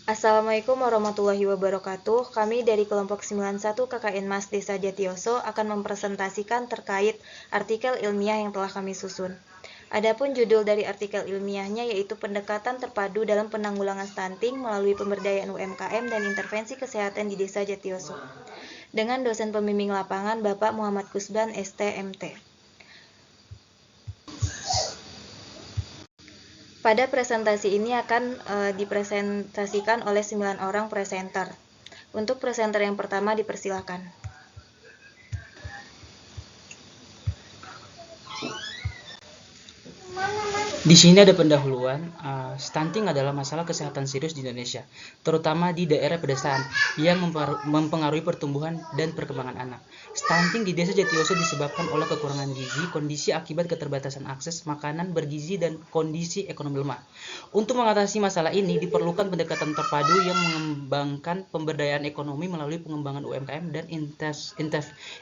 Assalamualaikum warahmatullahi wabarakatuh. Kami dari kelompok 91 KKN Mas Desa Jatioso akan mempresentasikan terkait artikel ilmiah yang telah kami susun. Adapun judul dari artikel ilmiahnya yaitu pendekatan terpadu dalam penanggulangan stunting melalui pemberdayaan UMKM dan intervensi kesehatan di Desa Jatioso. Dengan dosen pembimbing lapangan Bapak Muhammad Kusban STMT. Pada presentasi ini akan dipresentasikan oleh 9 orang presenter. Untuk presenter yang pertama dipersilakan. Di sini ada pendahuluan. Stunting adalah masalah kesehatan serius di Indonesia, terutama di daerah pedesaan yang mempengaruhi pertumbuhan dan perkembangan anak. Stunting di Desa Jatioso disebabkan oleh kekurangan gizi, kondisi akibat keterbatasan akses makanan bergizi, dan kondisi ekonomi lemah. Untuk mengatasi masalah ini, diperlukan pendekatan terpadu yang mengembangkan pemberdayaan ekonomi melalui pengembangan UMKM dan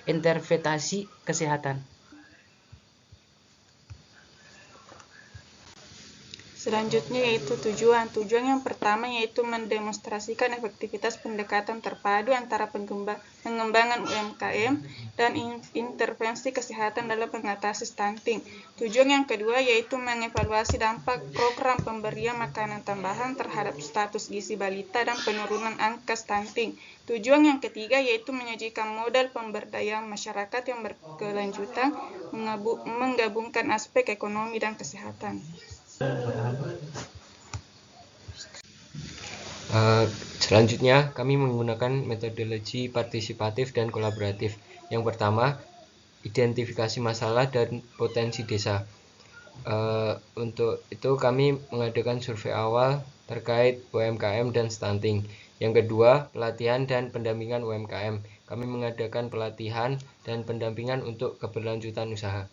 intervensi kesehatan. Selanjutnya yaitu tujuan. Tujuan yang pertama yaitu mendemonstrasikan efektivitas pendekatan terpadu antara pengembangan UMKM dan intervensi kesehatan dalam mengatasi stunting. Tujuan yang kedua yaitu mengevaluasi dampak program pemberian makanan tambahan terhadap status gizi balita dan penurunan angka stunting. Tujuan yang ketiga yaitu menyajikan modal pemberdayaan masyarakat yang berkelanjutan, menggabungkan aspek ekonomi dan kesehatan. Selanjutnya, kami menggunakan metodologi partisipatif dan kolaboratif. Yang pertama, identifikasi masalah dan potensi desa. Untuk itu kami mengadakan survei awal terkait UMKM dan stunting. Yang kedua, pelatihan dan pendampingan UMKM. Kami mengadakan pelatihan dan pendampingan untuk keberlanjutan usaha.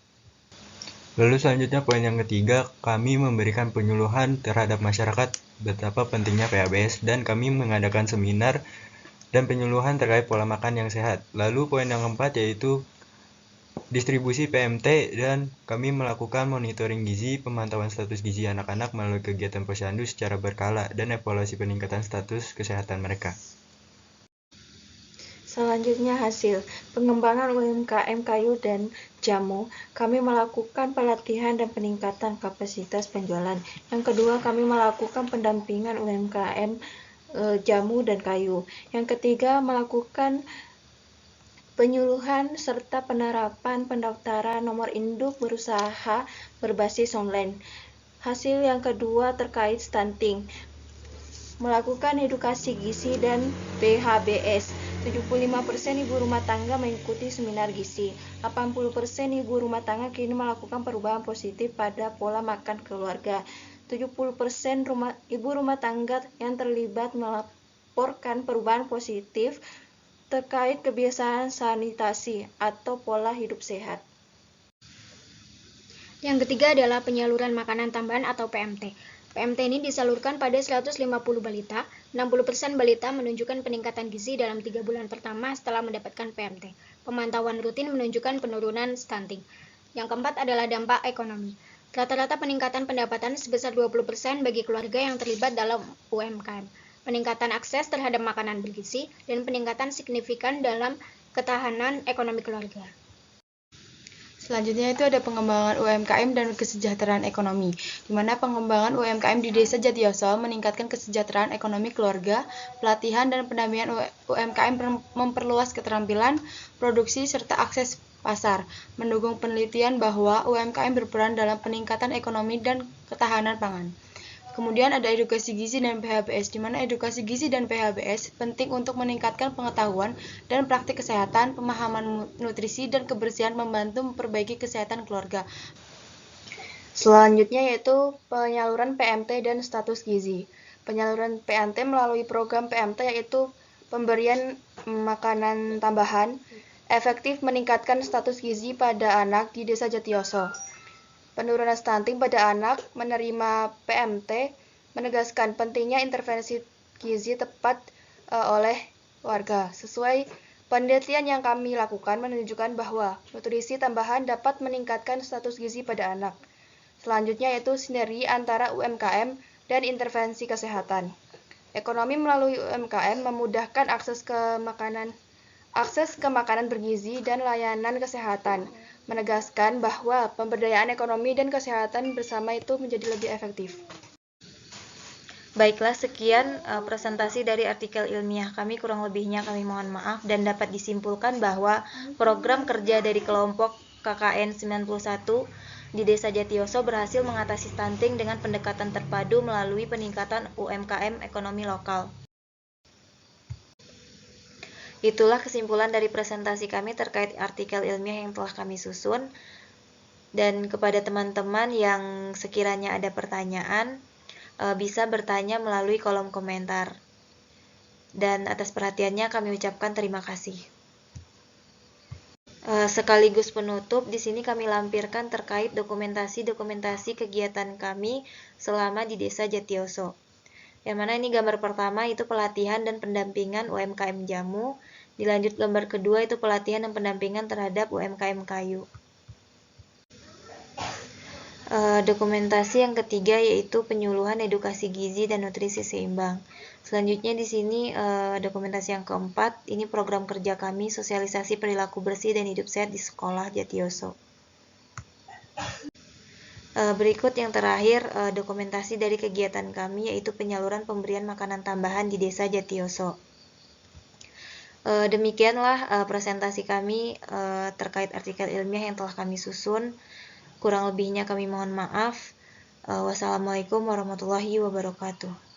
Lalu selanjutnya poin yang ketiga, kami memberikan penyuluhan terhadap masyarakat betapa pentingnya PHBS dan kami mengadakan seminar dan penyuluhan terkait pola makan yang sehat. Lalu poin yang keempat yaitu distribusi PMT dan kami melakukan monitoring gizi, pemantauan status gizi anak-anak melalui kegiatan posyandu secara berkala dan evaluasi peningkatan status kesehatan mereka. Selanjutnya hasil pengembangan UMKM kayu dan jamu. Kami melakukan pelatihan dan peningkatan kapasitas penjualan. Yang kedua, kami melakukan pendampingan UMKM jamu dan kayu. Yang ketiga, melakukan penyuluhan serta penerapan pendaftaran nomor induk berusaha berbasis online. Hasil yang kedua terkait stunting. Melakukan edukasi gizi dan PHBS. 75% ibu rumah tangga mengikuti seminar gizi. 80% ibu rumah tangga kini melakukan perubahan positif pada pola makan keluarga. 70% ibu rumah tangga yang terlibat melaporkan perubahan positif terkait kebiasaan sanitasi atau pola hidup sehat. Yang ketiga adalah penyaluran makanan tambahan atau PMT. PMT ini disalurkan pada 150 balita. 60% balita menunjukkan peningkatan gizi dalam 3 bulan pertama setelah mendapatkan PMT. Pemantauan rutin menunjukkan penurunan stunting. Yang keempat adalah dampak ekonomi. Rata-rata peningkatan pendapatan sebesar 20% bagi keluarga yang terlibat dalam UMKM. Peningkatan akses terhadap makanan bergizi dan peningkatan signifikan dalam ketahanan ekonomi keluarga. Selanjutnya itu ada pengembangan UMKM dan kesejahteraan ekonomi, di mana pengembangan UMKM di Desa Jatioso meningkatkan kesejahteraan ekonomi keluarga, pelatihan dan pendampingan UMKM memperluas keterampilan, produksi, serta akses pasar, mendukung penelitian bahwa UMKM berperan dalam peningkatan ekonomi dan ketahanan pangan. Kemudian ada edukasi gizi dan PHBS, di mana edukasi gizi dan PHBS penting untuk meningkatkan pengetahuan dan praktik kesehatan, pemahaman nutrisi, dan kebersihan membantu memperbaiki kesehatan keluarga. Selanjutnya yaitu penyaluran PMT dan status gizi. Penyaluran PMT melalui program PMT yaitu pemberian makanan tambahan, efektif meningkatkan status gizi pada anak di Desa Jatioso. Penurunan stunting pada anak menerima PMT menegaskan pentingnya intervensi gizi tepat oleh warga. Sesuai penelitian yang kami lakukan menunjukkan bahwa nutrisi tambahan dapat meningkatkan status gizi pada anak. Selanjutnya yaitu sinergi antara UMKM dan intervensi kesehatan. Ekonomi melalui UMKM memudahkan akses ke makanan bergizi dan layanan kesehatan, menegaskan bahwa pemberdayaan ekonomi dan kesehatan bersama itu menjadi lebih efektif. Baiklah, sekian presentasi dari artikel ilmiah kami, kurang lebihnya kami mohon maaf, dan dapat disimpulkan bahwa program kerja dari kelompok KKN 91 di Desa Jatiyoso berhasil mengatasi stunting dengan pendekatan terpadu melalui peningkatan UMKM ekonomi lokal. Itulah kesimpulan dari presentasi kami terkait artikel ilmiah yang telah kami susun. Dan kepada teman-teman yang sekiranya ada pertanyaan, bisa bertanya melalui kolom komentar. Dan atas perhatiannya kami ucapkan terima kasih. Sekaligus penutup, di sini kami lampirkan terkait dokumentasi kegiatan kami selama di Desa Jatiyoso. Yang mana ini gambar pertama itu pelatihan dan pendampingan UMKM jamu, dilanjut gambar kedua itu pelatihan dan pendampingan terhadap UMKM kayu. Dokumentasi yang ketiga yaitu penyuluhan edukasi gizi dan nutrisi seimbang. Selanjutnya di sini dokumentasi yang keempat, ini program kerja kami sosialisasi perilaku bersih dan hidup sehat di sekolah Jatiyoso. Berikut yang terakhir dokumentasi dari kegiatan kami yaitu penyaluran pemberian makanan tambahan di Desa Jatiyoso. Demikianlah presentasi kami terkait artikel ilmiah yang telah kami susun. Kurang lebihnya kami mohon maaf. Wassalamualaikum warahmatullahi wabarakatuh.